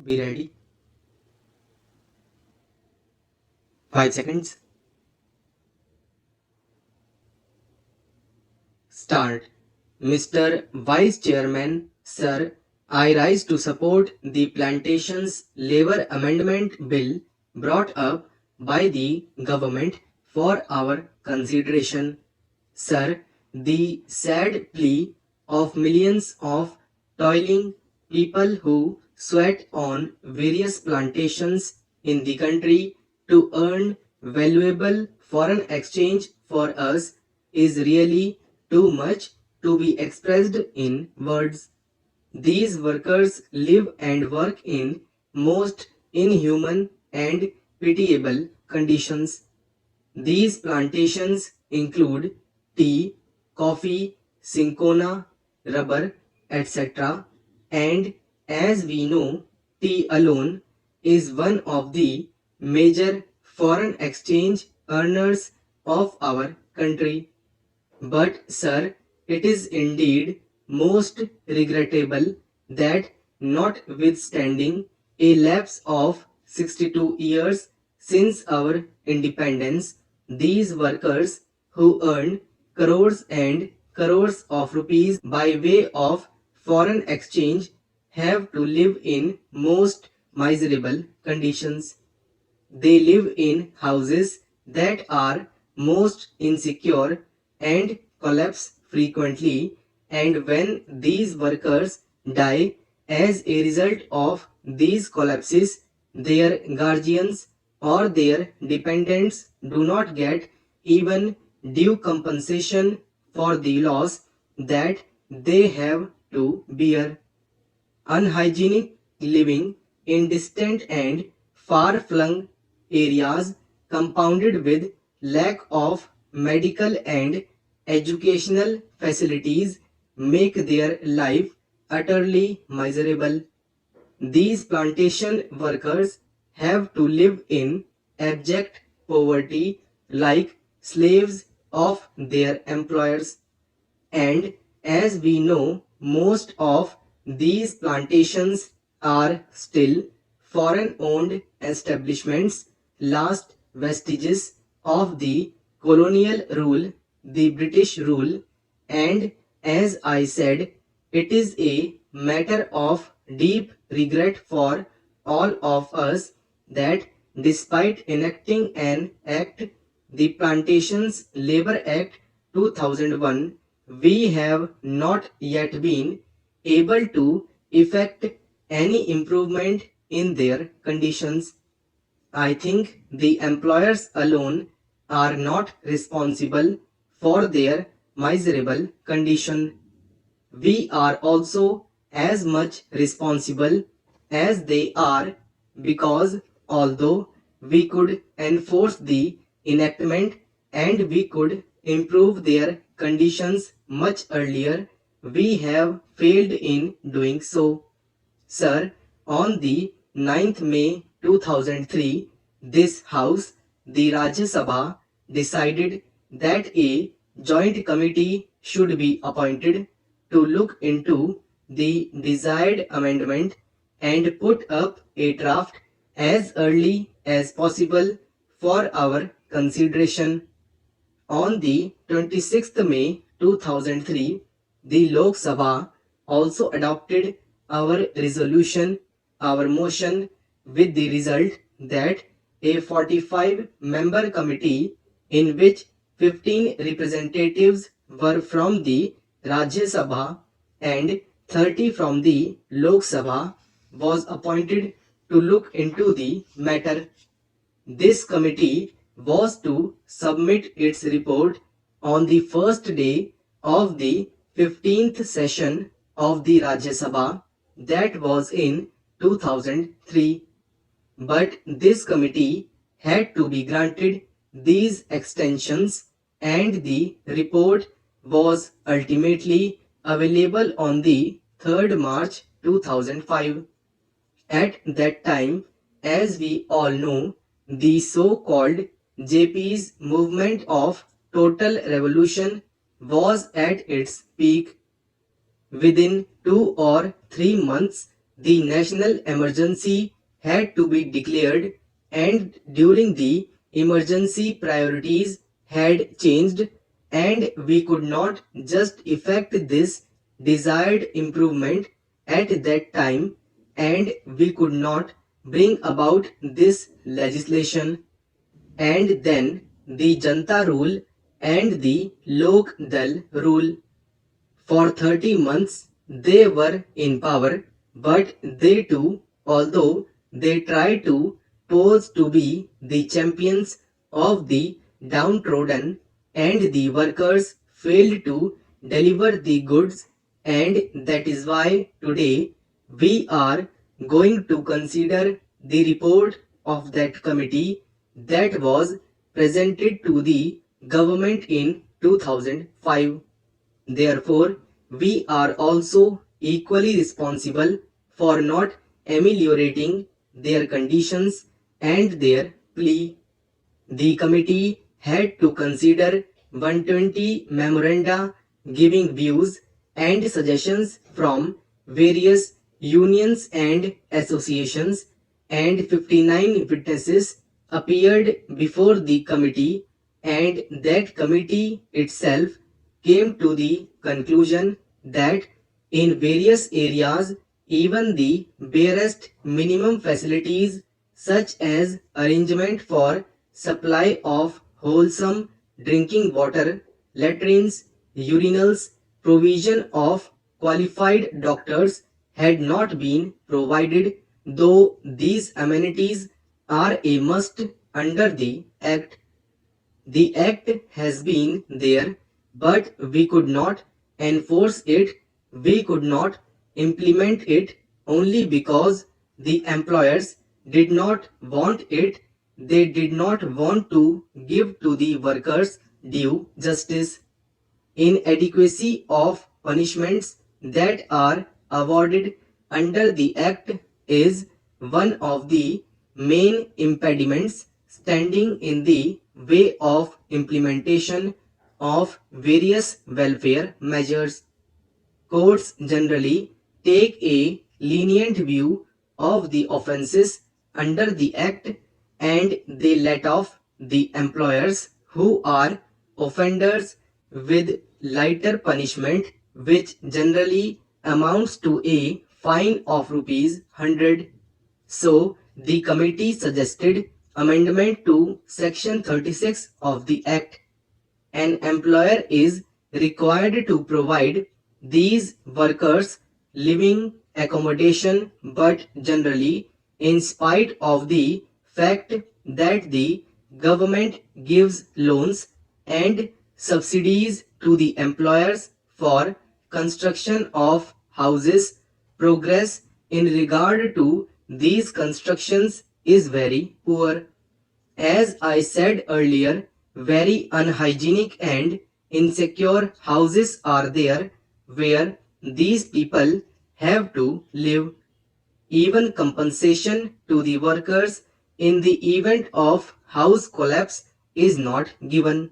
Be ready. 5 seconds. Start. Mr. Vice Chairman, Sir, I rise to support the Plantations Labor Amendment Bill brought up by the government for our consideration. Sir, the sad plea of millions of toiling people who sweat on various plantations in the country to earn valuable foreign exchange for us is really too much to be expressed in words. These workers live and work in most inhuman and pitiable conditions. These plantations include tea, coffee, cinchona, rubber, etc. And as we know, tea alone is one of the major foreign exchange earners of our country. But, sir, it is indeed most regrettable that, notwithstanding a lapse of 62 years since our independence, these workers who earn crores and crores of rupees by way of foreign exchange have to live in most miserable conditions. They live in houses that are most insecure and collapse frequently, and when these workers die as a result of these collapses, their guardians or their dependents do not get even due compensation for the loss that they have to bear. Unhygienic living in distant and far-flung areas compounded with lack of medical and educational facilities make their life utterly miserable. These plantation workers have to live in abject poverty like slaves of their employers. And as we know, most of these plantations are still foreign owned establishments, last vestiges of the colonial rule, the British rule, and as I said, it is a matter of deep regret for all of us that despite enacting an act, the Plantations Labor Act 2001, we have not yet been able to effect any improvement in their conditions. I think the employers alone are not responsible for their miserable condition. We are also as much responsible as they are, because although we could enforce the enactment and we could improve their conditions much earlier, we have failed in doing so. Sir, on the 9th May 2003, this House, the Rajya Sabha, decided that a joint committee should be appointed to look into the desired amendment and put up a draft as early as possible for our consideration. On the 26th May 2003, the Lok Sabha also adopted our resolution, our motion, with the result that a 45-member committee, in which 15 representatives were from the Rajya Sabha and 30 from the Lok Sabha, was appointed to look into the matter. This committee was to submit its report on the first day of the 15th session of the Rajya Sabha, that was in 2003. But this committee had to be granted these extensions, and the report was ultimately available on the 3rd March 2005. At that time, as we all know, the so-called JP's movement of total revolution was at its peak. Within 2 or 3 months, the national emergency had to be declared, and during the emergency priorities had changed, and we could not just effect this desired improvement at that time, and we could not bring about this legislation. And then the Janta rule and the Lok Dal rule. For 30 months they were in power, but they too, although they tried to pose to be the champions of the downtrodden and the workers, failed to deliver the goods, and that is why today we are going to consider the report of that committee that was presented to the government in 2005. Therefore, we are also equally responsible for not ameliorating their conditions and their plea. The committee had to consider 120 memoranda giving views and suggestions from various unions and associations, and 59 witnesses appeared before the committee, and that committee itself came to the conclusion that in various areas, even the barest minimum facilities such as arrangement for supply of wholesome drinking water, latrines, urinals, provision of qualified doctors had not been provided, though these amenities are a must under the Act. The Act has been there, but we could not enforce it, we could not implement it only because the employers did not want it, they did not want to give to the workers due justice. Inadequacy of punishments that are awarded under the Act is one of the main impediments standing in the way of implementation of various welfare measures. Courts generally take a lenient view of the offences under the Act, and they let off the employers who are offenders with lighter punishment, which generally amounts to a fine of rupees 100. So the committee suggested amendment to section 36 of the Act. An employer is required to provide these workers living accommodation, but generally, in spite of the fact that the government gives loans and subsidies to the employers for construction of houses, progress in regard to these constructions is very poor. As I said earlier, very unhygienic and insecure houses are there where these people have to live. Even compensation to the workers in the event of house collapse is not given.